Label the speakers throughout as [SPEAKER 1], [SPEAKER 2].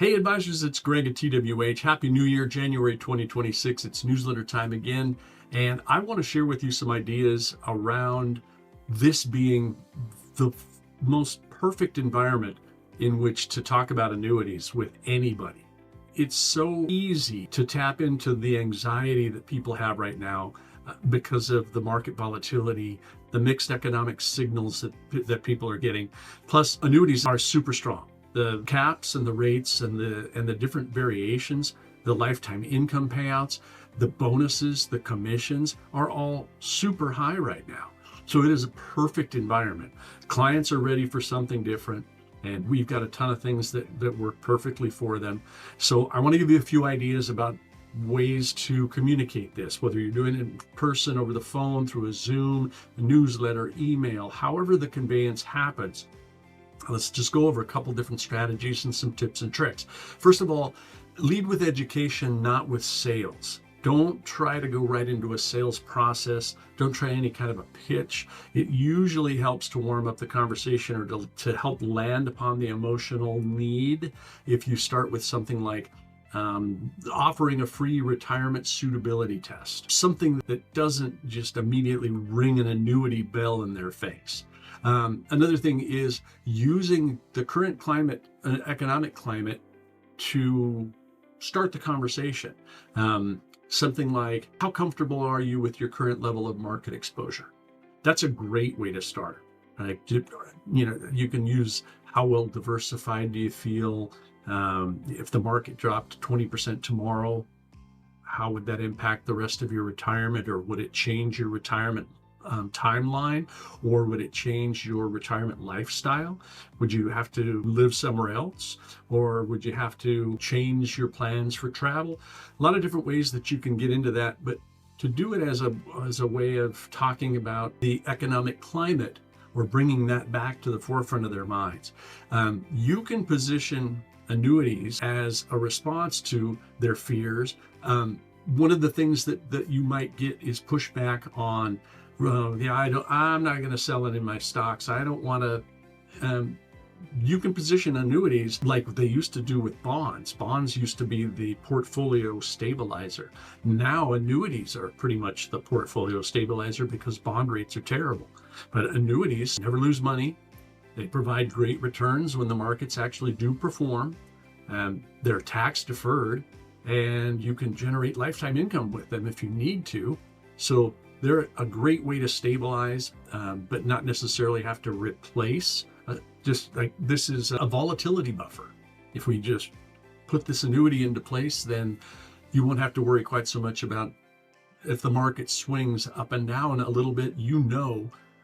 [SPEAKER 1] Hey advisors, it's Greg at TWH. Happy New Year, January 2026. It's newsletter time again. And I want to share with you some ideas around this being the most perfect environment in which to talk about annuities with anybody. It's so easy to tap into the anxiety that people have right now because of the market volatility, the mixed economic signals that people are getting. Plus, annuities are super strong. The caps and the rates and the different variations, the lifetime income payouts, the bonuses, the commissions are all super high right now. So it is a perfect environment. Clients are ready for something different, and we've got a ton of things that work perfectly for them. So I want to give you a few ideas about ways to communicate this, whether you're doing it in person, over the phone, through a Zoom, a newsletter, email, however the conveyance happens. Let's just go over a couple different strategies and some tips and tricks. First of all, lead with education, not with sales. Don't try to go right into a sales process. Don't try any kind of a pitch. It usually helps to warm up the conversation or to help land upon the emotional need if you start with something like offering a free retirement suitability test, something that doesn't just immediately ring an annuity bell in their face. Another thing is using the current climate, economic climate, to start the conversation. Something like, how comfortable are you with your current level of market exposure? That's a great way to start. Like, you can use, how well diversified do you feel? If the market dropped 20% tomorrow, how would that impact the rest of your retirement? Or would it change your retirement timeline, or would it change your retirement lifestyle? Would you have to live somewhere else, or would you have to change your plans for travel? A lot of different ways that you can get into that, but to do it as a way of talking about the economic climate or bringing that back to the forefront of their minds. You can position annuities as a response to their fears. One of the things that you might get is pushback on, I'm not going to sell it in my stocks. I don't want to. You can position annuities like they used to do with bonds. Bonds used to be the portfolio stabilizer. Now annuities are pretty much the portfolio stabilizer because bond rates are terrible. But annuities never lose money. They provide great returns when the markets actually do perform. They're tax deferred, and you can generate lifetime income with them if you need to. So they're a great way to stabilize, but not necessarily have to replace. Just like this is a volatility buffer. If we just put this annuity into place, then you won't have to worry quite so much about if the market swings up and down a little bit,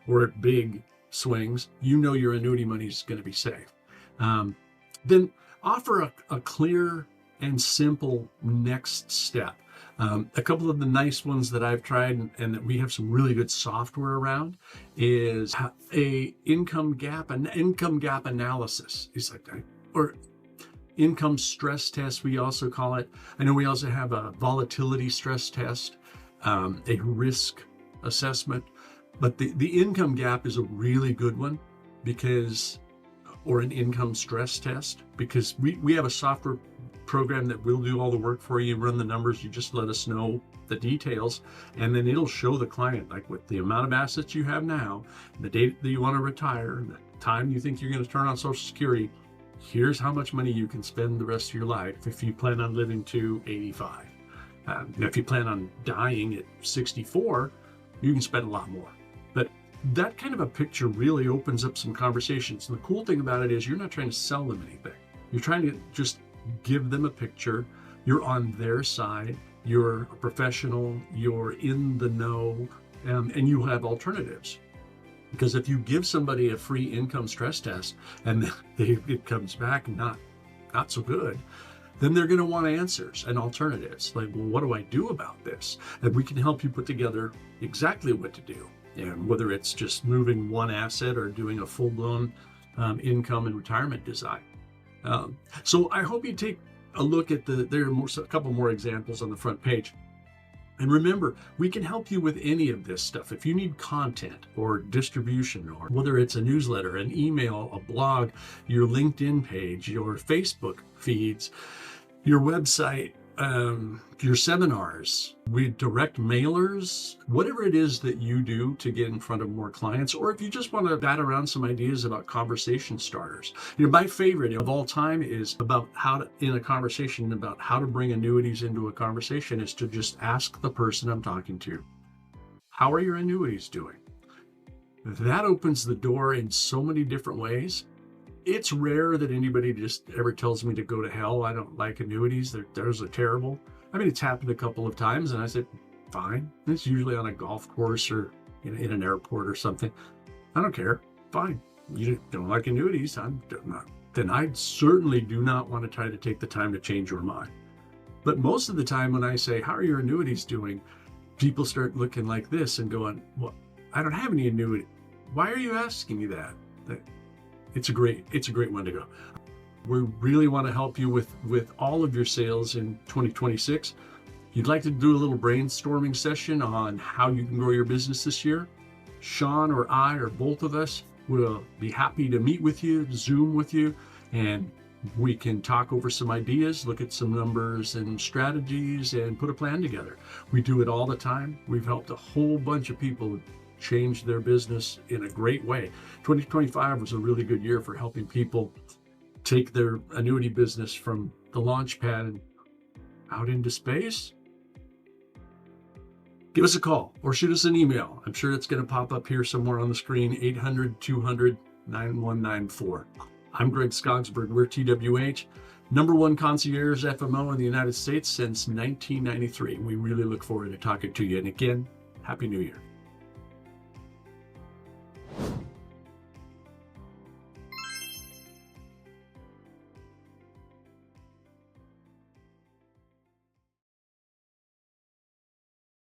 [SPEAKER 1] or big swings, your annuity money is going to be safe. Then offer a clear and simple next step. A couple of the nice ones that I've tried and that we have some really good software around is an income gap analysis. It's like that, or income stress test, we also call it. I know we also have a volatility stress test, a risk assessment, but the income gap is a really good one or an income stress test, because we have a software program that will do all the work for you, run the numbers. You just let us know the details, and then it'll show the client, like, with the amount of assets you have now, the date that you want to retire, the time you think you're going to turn on Social Security, here's how much money you can spend the rest of your life if you plan on living to 85. If you plan on dying at 64, you can spend a lot more. But that kind of a picture really opens up some conversations. And the cool thing about it is you're not trying to sell them anything. You're trying to just give them a picture. You're on their side. You're a professional. You're in the know, and you have alternatives. Because if you give somebody a free income stress test and it comes back not so good, then they're going to want answers and alternatives. Like, well, what do I do about this? And we can help you put together exactly what to do. And whether it's just moving one asset or doing a full-blown income and retirement design. So I hope you take a look at there are a couple more examples on the front page. And remember, we can help you with any of this stuff. If you need content or distribution, or whether it's a newsletter, an email, a blog, your LinkedIn page, your Facebook feeds, your website, your seminars, we direct mailers, whatever it is that you do to get in front of more clients, or if you just want to bat around some ideas about conversation starters. My favorite of all time is about how to, in a conversation about how to bring annuities into a conversation, is to just ask the person I'm talking to, how are your annuities doing? That opens the door in so many different ways. It's rare that anybody just ever tells me to go to hell. I don't like annuities. Those are terrible. I mean, it's happened a couple of times, and I said, fine. It's usually on a golf course or in an airport or something. I don't care. Fine. You don't like annuities. Then I certainly do not want to try to take the time to change your mind. But most of the time when I say, how are your annuities doing? People start looking like this and going, well, I don't have any annuity. Why are you asking me that? It's a great one to go. We really want to help you with all of your sales in 2026. If you'd like to do a little brainstorming session on how you can grow your business this year, Sean or I or both of us will be happy to meet with you, Zoom with you, and we can talk over some ideas, look at some numbers and strategies, and put a plan together. We do it all the time. We've helped a whole bunch of people change their business in a great way. 2025 was a really good year for helping people take their annuity business from the launch pad and out into space. Give us a call or shoot us an email. I'm sure it's going to pop up here somewhere on the screen, 800-200-9194. I'm Greg Skogsberg. We're TWH, #1 concierge FMO in the United States since 1993. We really look forward to talking to you. And again, Happy New Year.